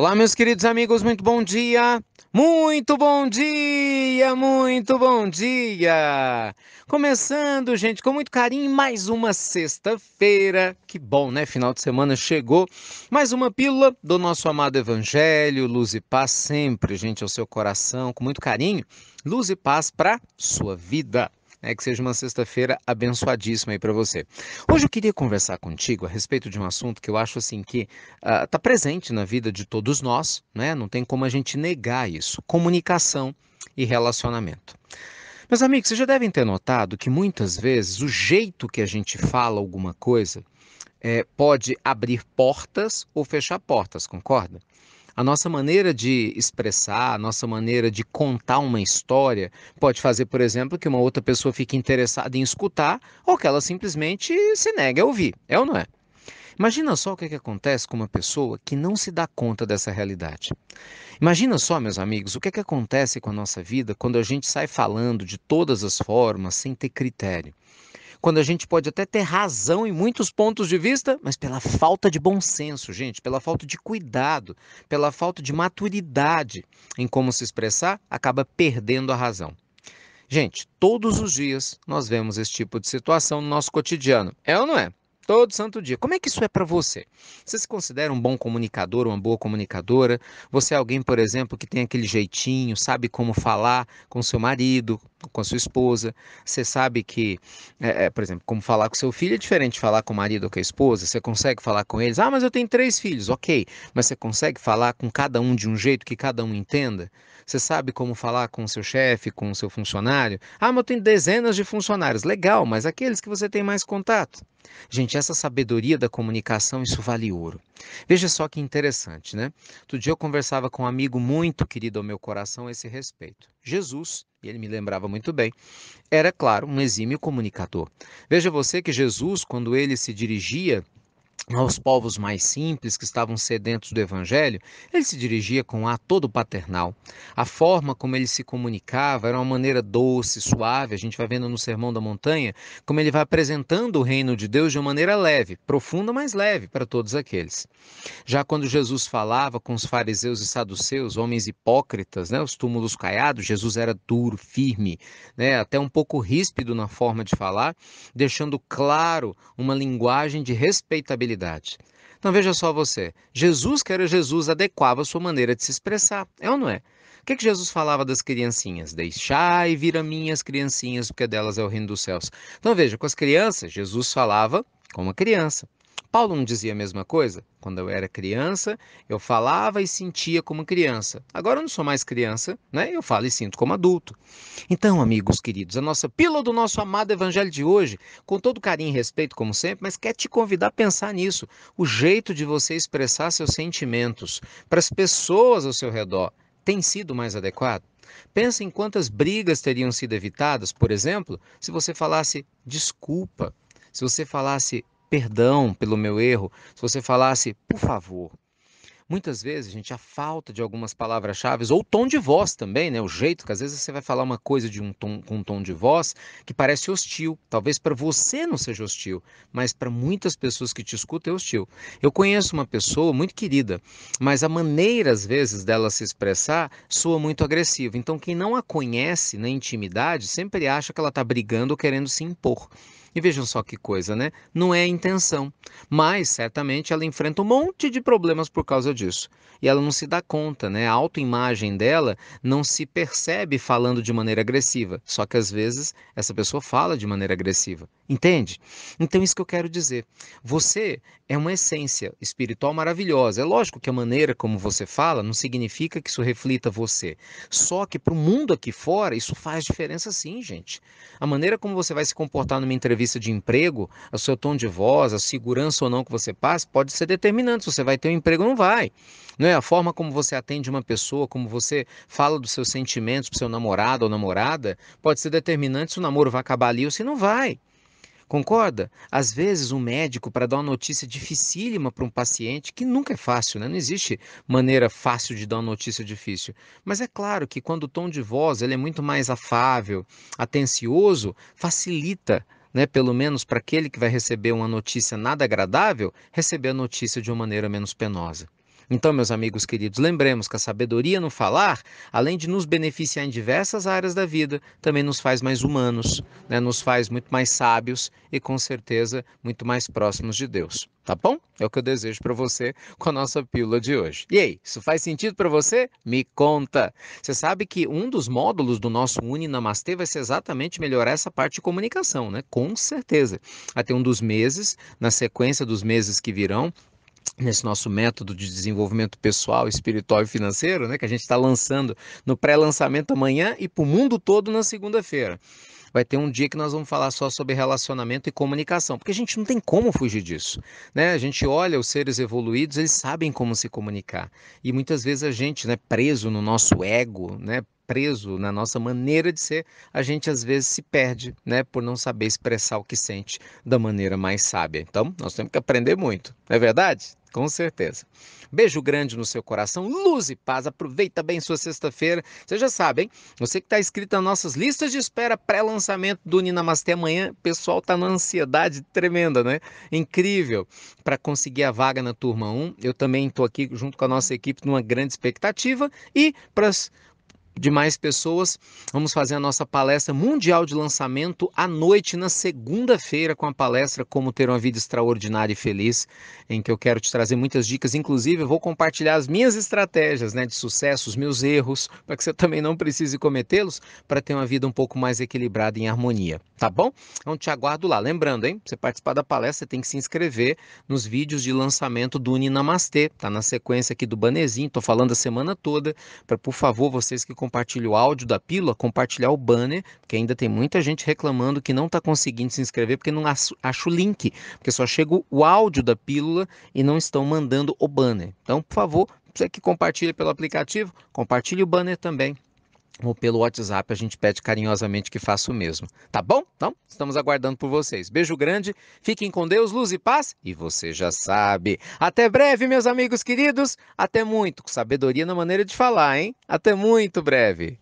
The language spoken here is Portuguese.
Olá, meus queridos amigos, muito bom dia! Muito bom dia! Muito bom dia! Começando, gente, com muito carinho, mais uma sexta-feira. Que bom, né? Final de semana chegou. Mais uma pílula do nosso amado Evangelho, luz e paz sempre, gente, ao seu coração, com muito carinho. Luz e paz para sua vida. Que seja uma sexta-feira abençoadíssima aí para você. Hoje eu queria conversar contigo a respeito de um assunto que eu acho assim que está presente na vida de todos nós, né? Não tem como a gente negar isso. Comunicação e relacionamento. Meus amigos, vocês já devem ter notado que muitas vezes o jeito que a gente fala alguma coisa pode abrir portas ou fechar portas, concorda? A nossa maneira de expressar, a nossa maneira de contar uma história pode fazer, por exemplo, que uma outra pessoa fique interessada em escutar ou que ela simplesmente se negue a ouvir. É ou não é? Imagina só o que acontece com uma pessoa que não se dá conta dessa realidade. Imagina só, meus amigos, o que acontece com a nossa vida quando a gente sai falando de todas as formas, sem ter critério. Quando a gente pode até ter razão em muitos pontos de vista, mas pela falta de bom senso, gente, pela falta de cuidado, pela falta de maturidade em como se expressar, acaba perdendo a razão. Gente, todos os dias nós vemos esse tipo de situação no nosso cotidiano. É ou não é? Todo santo dia. Como é que isso é para você? Você se considera um bom comunicador, uma boa comunicadora? Você é alguém, por exemplo, que tem aquele jeitinho, sabe como falar com seu marido, com a sua esposa? Você sabe que, por exemplo, como falar com seu filho é diferente de falar com o marido ou com a esposa? Você consegue falar com eles? Ah, mas eu tenho 3 filhos. Ok, mas você consegue falar com cada um de um jeito que cada um entenda? Você sabe como falar com o seu chefe, com o seu funcionário? Ah, mas eu tenho dezenas de funcionários. Legal, mas aqueles que você tem mais contato. Gente, essa sabedoria da comunicação, isso vale ouro. Veja só que interessante, né? Outro dia eu conversava com um amigo muito querido ao meu coração a esse respeito. Jesus, e ele me lembrava muito bem, era, claro, um exímio comunicador. Veja você que Jesus, quando ele se dirigia aos povos mais simples que estavam sedentos do Evangelho, ele se dirigia com um ar todo paternal. A forma como ele se comunicava era uma maneira doce, suave. A gente vai vendo no Sermão da Montanha como ele vai apresentando o reino de Deus de uma maneira leve, profunda, mas leve para todos aqueles. Já quando Jesus falava com os fariseus e saduceus, homens hipócritas, né, os túmulos caiados, Jesus era duro, firme, né, até um pouco ríspido na forma de falar, deixando claro uma linguagem de respeitabilidade. Então veja só você, Jesus que era Jesus adequava a sua maneira de se expressar, é ou não é? O que Jesus falava das criancinhas? Deixai vir a mim as criancinhas, porque delas é o reino dos céus. Então veja, com as crianças, Jesus falava como uma criança. Paulo não dizia a mesma coisa? Quando eu era criança, eu falava e sentia como criança. Agora eu não sou mais criança, né? Eu falo e sinto como adulto. Então, amigos queridos, a nossa pílula do nosso amado evangelho de hoje, com todo carinho e respeito, como sempre, mas quer te convidar a pensar nisso. O jeito de você expressar seus sentimentos para as pessoas ao seu redor tem sido mais adequado? Pensa em quantas brigas teriam sido evitadas, por exemplo, se você falasse desculpa, se você falasse perdão pelo meu erro, se você falasse por favor. Muitas vezes, gente, a falta de algumas palavras-chave, ou o tom de voz também, né? O jeito que às vezes você vai falar uma coisa de um tom, com um tom de voz que parece hostil. Talvez para você não seja hostil, mas para muitas pessoas que te escutam é hostil. Eu conheço uma pessoa muito querida, mas a maneira, às vezes, dela se expressar soa muito agressiva. Então, quem não a conhece na intimidade sempre acha que ela está brigando ou querendo se impor. E vejam só que coisa, né? Não é a intenção. Mas, certamente, ela enfrenta um monte de problemas por causa disso. E ela não se dá conta, né? A autoimagem dela não se percebe falando de maneira agressiva. Só que, às vezes, essa pessoa fala de maneira agressiva. Entende? Então, isso que eu quero dizer. Você é uma essência espiritual maravilhosa. É lógico que a maneira como você fala não significa que isso reflita você. Só que para o mundo aqui fora, isso faz diferença sim, gente. A maneira como você vai se comportar numa entrevista de emprego, o seu tom de voz, a segurança ou não que você passa, pode ser determinante se você vai ter um emprego ou não vai. Não é? A forma como você atende uma pessoa, como você fala dos seus sentimentos para o seu namorado ou namorada, pode ser determinante se o namoro vai acabar ali ou se não vai. Concorda? Às vezes, um médico, para dar uma notícia dificílima para um paciente, que nunca é fácil, né? Não existe maneira fácil de dar uma notícia difícil. Mas é claro que quando o tom de voz ele é muito mais afável, atencioso, facilita, né? Pelo menos para aquele que vai receber uma notícia nada agradável, receber a notícia de uma maneira menos penosa. Então, meus amigos queridos, lembremos que a sabedoria no falar, além de nos beneficiar em diversas áreas da vida, também nos faz mais humanos, né? Nos faz muito mais sábios e, com certeza, muito mais próximos de Deus. Tá bom? É o que eu desejo para você com a nossa pílula de hoje. E aí, isso faz sentido para você? Me conta! Você sabe que um dos módulos do nosso Uni Namastê vai ser exatamente melhorar essa parte de comunicação, né? Com certeza. Vai ter um dos meses, na sequência dos meses que virão, nesse nosso método de desenvolvimento pessoal, espiritual e financeiro, né, que a gente está lançando no pré-lançamento amanhã e para o mundo todo na segunda-feira. Vai ter um dia que nós vamos falar só sobre relacionamento e comunicação, porque a gente não tem como fugir disso, né? A gente olha os seres evoluídos, eles sabem como se comunicar. E muitas vezes a gente, né, preso no nosso ego, né, preso na nossa maneira de ser, a gente às vezes se perde, né, por não saber expressar o que sente da maneira mais sábia. Então, nós temos que aprender muito, não é verdade? Com certeza. Beijo grande no seu coração, luz e paz. Aproveita bem sua sexta-feira. Você já sabe, hein? Você que está inscrito nas nossas listas de espera pré-lançamento do Uninamastê amanhã, o pessoal está numa ansiedade tremenda, né? Incrível para conseguir a vaga na turma 1. Eu também estou aqui junto com a nossa equipe numa grande expectativa e para as de mais pessoas, vamos fazer a nossa palestra mundial de lançamento à noite, na segunda-feira, com a palestra Como Ter uma Vida Extraordinária e Feliz, em que eu quero te trazer muitas dicas, inclusive eu vou compartilhar as minhas estratégias, né, de sucesso, os meus erros, para que você também não precise cometê-los, para ter uma vida um pouco mais equilibrada e em harmonia, tá bom? Então te aguardo lá. Lembrando, hein, pra você participar da palestra, você tem que se inscrever nos vídeos de lançamento do Uninamastê, tá na sequência aqui do bannerzinho, tô falando a semana toda, para, por favor, vocês que compartilham o áudio da pílula, compartilhar o banner, porque ainda tem muita gente reclamando que não está conseguindo se inscrever porque não acha o link, porque só chega o áudio da pílula e não estão mandando o banner. Então, por favor, você que compartilha pelo aplicativo, compartilhe o banner também. Ou pelo WhatsApp, a gente pede carinhosamente que faça o mesmo. Tá bom? Então, estamos aguardando por vocês. Beijo grande, fiquem com Deus, luz e paz. E você já sabe. Até breve, meus amigos queridos. Até muito. Com sabedoria na maneira de falar, hein? Até muito breve.